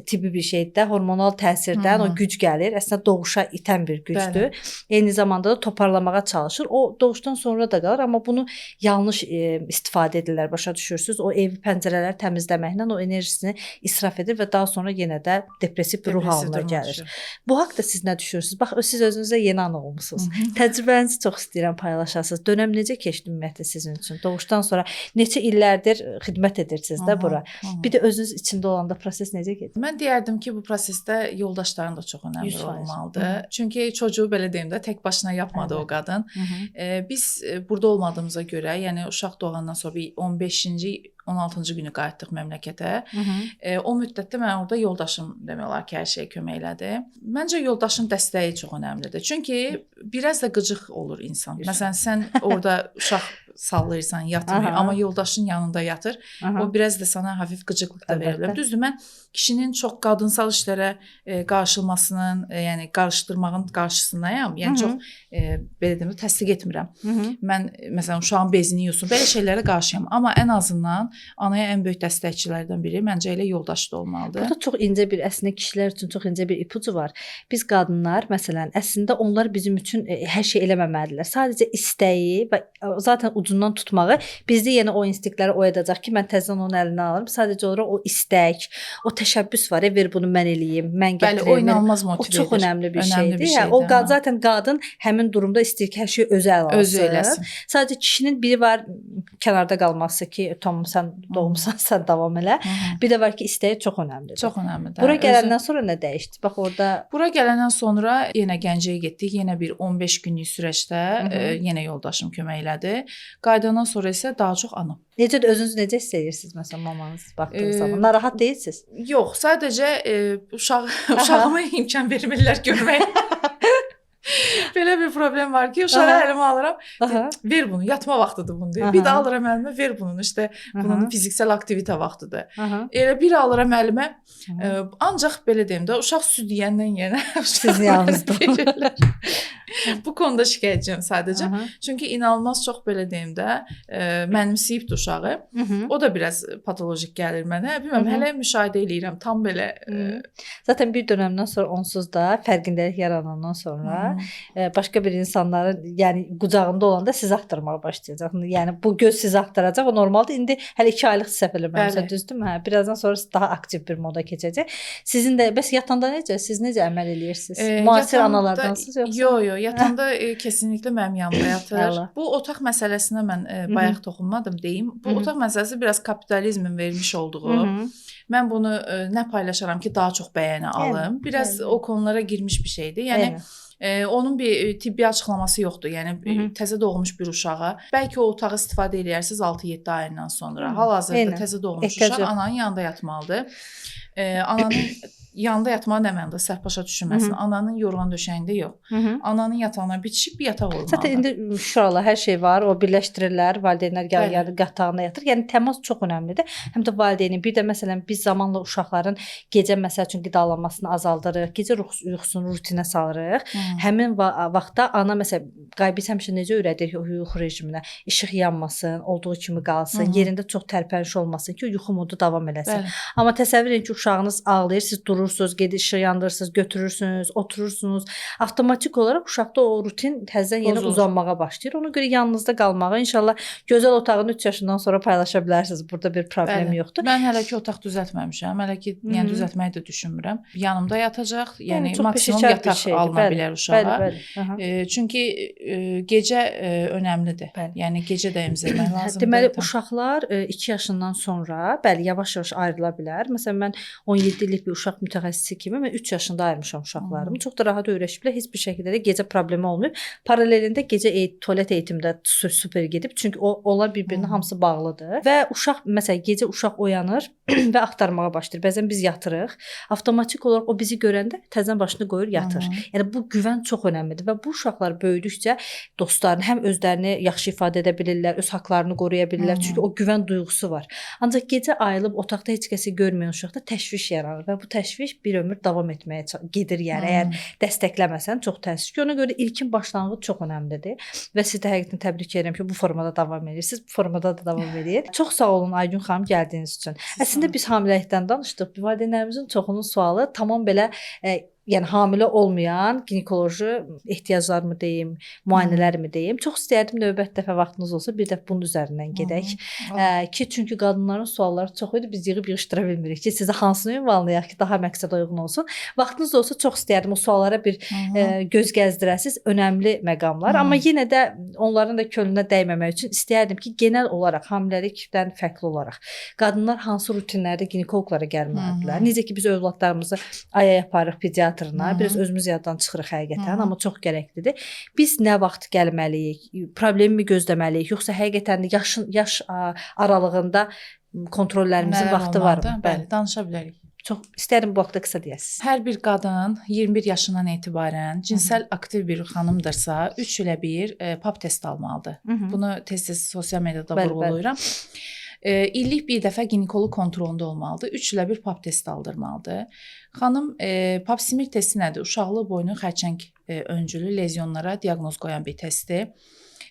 tibbi bir şeydir, hormonal təsirdən o güc gəlir. Əslində doğuşa itən bir gücdür. Eyni zamanda da toparlamağa çalışır. O doğuşdan sonra da qalır, amma bunu yanlış istifadə edirlər, başa düşürsünüz. O ev pəncərələri təmizləməklə o enerjisini israf edir və daha sonra yenə də depressiv bir ruh halına gəlir. Bu haqqda siz nə düşünürsünüz? Bax, siz özünüzə yeni ana olmusunuz. Təcrübənizi çox istəyirəm paylaşasınız. Dönəm necə keçdi ümumiyyətlə sizin üçün? Doğuşdan sonra neçə illərdir xidmət edirsiniz də bura. Bir də özünüz içində olanda proses necə gedir? Mən deyərdim ki, bu prosesdə yoldaşların da çox önəmli 100%. olmalıdır. Çünki çocuğu belə deyim də tək başına yapmadı o qadın. Biz burada olmadığımıza görə, yəni uşaq doğandan sonra bir 15-ci 16-cı günü qayıtdıq məmləkətə. O müddətdə mən orada yoldaşım demək olar ki, hər şeyə kömək elədi. Məncə yoldaşın dəstəyi çox önəmlidir. Çünki biraz da qıcıq olur insan. Məsələn, sən orada uşaq sallayırsan, yatmır, amma yoldaşın yanında yatır. O biraz da sana hafif qıcıqlıq da verir bilər. Düzdür, mən kişinin çox qadınsal işlərə qarışılmasının, yəni qarışdırmağın qarşısındayam. Yəni çox belə deyim, təsdiq etmirəm. Mən məsələn uşağın bezini yuyursun, belə şeylərə qarşıyam. Amma ən azından anaya ən böyük dəstəkçilərdən biri məncə elə yoldaşı da olmalıdır. Burada çox incə bir, əslində kişilər üçün çox incə bir ipucu var. Biz qadınlar məsələn, əslində onlar bizim üçün hər şey eləməməlidirlər. Sadəcə istəyi və zaten ucundan tutmağı bizdə yenə o instinktləri oyadacaq ki, mən təzədən onun əlindən alırım. Sadəcə olaraq o istək, o təşəbbüs var, ver bunu mən eləyim, mən gətirim. Bəli, o inanılmaz motiv edir. O çox önəmli bir şeydir. O zaten qadın həmin durumda istəyir ki, hər şeyi özü ələ alsın. Özü eləsin. Sadəcə kişinin biri var kənarda qalması ki, tamam sən doğmusan, sən davam elə. Bir də var ki, istəyi çox önəmlidir. Çox önəmlidir. Bura gələndən sonra nə dəyişdi? Bax orada Bura gələndən sonra yenə Gəncəyə getdik. Yenə bir 15 günlük süreçdə yenə yoldaşım kömək elədi. Qayıdandan sonra isə daha çox anam. Necə özünüzü necə hiss edirsiniz məsələn mamanız baxdığınız zaman? Narahat deyilsiniz? Yox, sadəcə uşağıma imkan vermirlər görməyə. Belə bir problem var ki, uşağı əlimə alıram, ver bunu, yatma vaxtıdır bunu deyir. Bir də alıram əlimə, ver bunun, işte bunun fiziksel aktivitə vaxtıdır. Elə bir alıram əlimə, ancaq belə deyim də, uşaq süd yeyəndən yenə siz yalnızdır. Bu konuda şikayətçiyəm sadəcə. Çünki inanılmaz çox belə deyim də, mənimsəyibdir uşağı. O da biraz patolojik gəlir mənə. Bilməm, hələ müşahidə eləyirəm, tam belə. Zaten bir dönəmdən sonra onsuz da fərqindəlik yaranandan sonra başqa bir insanların, yəni qucağında olanda siz axtarmağa başlayacaq. Yəni bu göz sizi axtaracaq. O normaldır. İndi hələ 2 aylıq səhv eləmirəmsə, düzdürmü? Birazdan sonra daha aktiv bir moda keçəcək. Sizin də bəs yatanda necə? Siz necə əməl edirsiniz? Müasir analardansınız yoxsa? Yox, yatanda kesinlikle mənim yanımda yatır. Bu otaq məsələsinə mən bayaq toxunmadım deyim. Bu otaq məsələsi biraz kapitalizmin vermiş olduğu. Mən bunu nə paylaşaram ki, daha çox bəyəni alım. Biraz o konulara girmiş bir şeydir. Yəni onun bir tibbi açıqlaması yoxdur. Yəni təzə doğmuş bir uşağa bəlkə o otağı istifadə edərsiniz 6-7 ayından sonra. Hal-hazırda təzə doğmuş uşaq ananın yanında yatmalıdır. Ananın yanında yatmağı nə mənada səhv başa düşülməsin. Ananın yorğan döşəyində yox. Ananın yatağına bitişib bir yataq olmalıdır. Zaten indi uşaqlar hər şey var, o birləşdirirlər, valideynlər gəlir yatağında yatır. Yəni təmas çox önəmlidir. Həm də valideynin bir də məsələn biz zamanla uşaqların gecə məsəl üçün qidalanmasını azaldırıq, gecə yuxusunu rutinə salırıq. Həmin vaxtda ana məsəl qayıbız həmişə necə öyrədir yuxu rejiminə, işıq yanmasın, olduğu kimi qalsın, yerində çox tərpəniş olmasın ki, yuxu modu davam eləsin. Amma təsəvvür edin ki, uşağınız ağlayır, siz durursunuz, gedib işıq yandırırsınız, götürürsünüz, oturursunuz. Avtomatik olaraq uşaqda o rutin təzədən yenə uzanmağa başlayır. Ona görə yanınızda qalmağı inşallah gözəl otağını 3 yaşından sonra paylaşa bilərsiniz. Burada bir problem yoxdur. Mən hələ ki otaq düzəltməmişəm. Hələ ki yəni düzəltməyi də düşünmürəm. Yanımda yatacaq. Yəni maksimum yataq alına bilər uşağa. Çünki gecə önəmlidir. Yəni gecə də emzirmək lazımdır. Deməli uşaqlar 2 yaşından sonra bəli yavaş-yavaş ayrıla bilər. Məsələn mən 17 illik bir uşaq mütəxəssisi kimi mən 3 yaşında ayırmışam uşaqlarımı. Çox da rahat öyrəşiblər. Heç bir şəkildə də gecə problemi olmayıb. Paralelində gecə tualet eğitimdə super gedib. Çünki onlar bir-birinə hamısı bağlıdır. Və uşaq məsələn gecə uşaq oyanır və axtarmağa başlayır. Bəzən biz yatırıq. Avtomatik olaraq o bizi görəndə təzədən başını qoyur yatır. Yəni bu güvən çox önəmlidir və bu uşaqlar böyüdükcə dostlarını həm özlərini yaxşı ifadə edə bilirlər, öz haqlarını qoruya bilirlər. Çünki o güvən duyğusu var. Ancaq gecə ayılıb otaqda heç kəsi görməyən uşaqda təşviş yaranır və bu təşviş bir ömür davam etməyə gedir. Yəni əgər dəstəkləməsən çox təəssüf ki, ona görə ilkin başlanğıc çox önəmlidir və sizi də həqiqətən təbrik edirəm ki, bu formada davam edirsiniz. Bu formada da davam edin. Çox sağ olun Aygün xanım gəldiyiniz üçün. Əslində biz hamiləlikdən danışdıq. Valideynlərimizin çoxunun sualı tamam belə yəni hamilə olmayan ginekoloji ehtiyaclarımı deyim, müayinələrimi deyim. Çox istərdim növbət dəfə vaxtınız olsa bir dəfə bunun üzərindən gedək. Ki çünki qadınların sualları çox idi, biz yığıb yığışdıra bilmirik ki, sizə hansını ünvanlayaq ki, daha məqsədə uyğun olsun. Vaxtınız olsa çox istərdim o suallara bir göz gəzdirəsiz, önəmli məqamlar, amma yenə də onların da könlünə dəyməmək üçün istərdim ki, genel olaraq hamiləlikdən fərqli olaraq qadınlar hansı rutinlərdə ginekoloqlara gəlməlidirlər. Necə ki biz övladlarımızı aya yaparıq pediatrına, biraz özümüz yaddan çıxırıq həqiqətən, amma çox gərəklidir. Biz nə vaxt gəlməliyik, problemi gözləməliyik, yoxsa həqiqətən də yaş aralığında kontrollərimizin vaxtı varmı? Bəli, danışa bilərik. Çox istərdim bu haqqda qısa deyəsiniz. Hər bir qadın 21 yaşından etibarən cinsəl aktiv bir xanımdırsa, 3 ilə bir pap testi almalıdır. Bunu tez-tez sosial mediada vurğulayıram. İllik bir dəfə ginekoloq kontrolunda olmalıdır. 3 ilə bir pap testi aldırmalıdır. Xanım, pap smear testi nədir? Uşaqlıq boynu xərçəng öncülü lezyonlara diaqnoz qoyan bir testdir.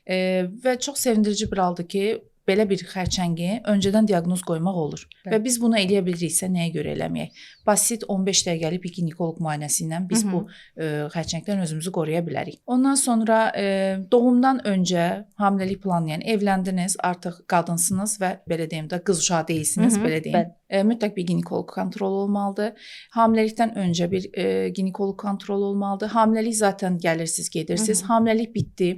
Və çox sevindirici bir haldır ki, belə bir xərçəngi öncədən diaqnoz qoymaq olur. Və biz bunu eləyə biliriksə, nəyə görə eləməyək? Basit 15 dəqiqəlik bir ginekoloq müayinəsi ilə biz bu xərçəngdən özümüzü qoruya bilərik. Ondan sonra doğumdan öncə hamiləlik planlayan, evləndiniz, artıq qadınsınız və belə deyim də qız uşağı deyilsiniz, belə deyim. Mütləq bir ginekoloq kontrolu olmalıdır. Hamiləlikdən öncə bir ginekoloq kontrolu olmalıdır. Hamiləlik zaten gəlirsiniz, gedirsiniz. Hamiləlik bitdi.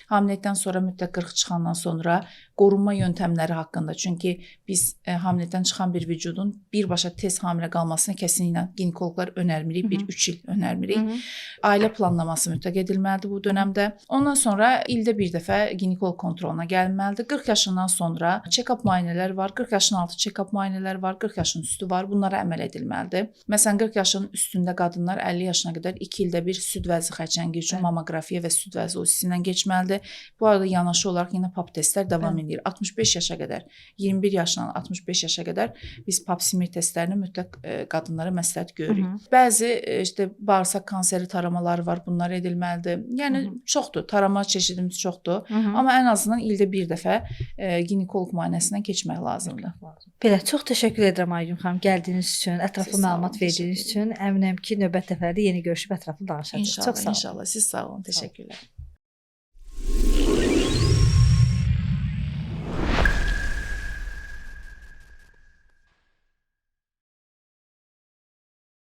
Hamiləlikdən sonra mütləq 40 çıxandan sonra qorunma yöntəmləri haqqında. Çünki biz hamiləlikdən çıxan bir vücudun birbaşa tez hamilə qalmasına kəsinliklə ginekoloqlar önərmirik. 1-3 il önərmirik. Ailə planlaması mütləq edilməlidir bu dönəmdə. Ondan sonra ildə bir dəfə ginekoloq kontroluna gəlməlidir. 40 yaşından sonra check-up müayinələri var. 40 yaşın altı check-up müayinələri var. 40 yaşın üstü var. Bunlara əməl edilməlidir. Məsələn, 40 yaşın üstündə qadınlar 50 yaşına qədər 2 ildə bir süd vəzi xərçəngi üçün mamoqrafiya və süd vəzi OSİ-dən keçməlidir. Bu arada yanaşı olaraq yenə pap testlər davam edir. 65 yaşa qədər, 21 yaşdan 65 yaşa qədər biz pap smear testlərini mütləq qadınlara məsləhət görürük. Bəzi işte bağırsaq kanseri taramaları var, bunlar edilməlidir. Yəni çoxdur, tarama çeşidimiz çoxdur. Amma ən azından ildə bir dəfə ginekoloq müayinəsindən keçmək lazımdır. Belə çox təşəkkür edirəm Aygün xanım gəldiyiniz üçün, ətraflı məlumat verdiyiniz üçün. Əminəm ki, növbət dəfələrdə yeni görüşüb ətraflı danışacağıq. İnşallah, inşallah. Siz sağ olun, təşəkkürlər.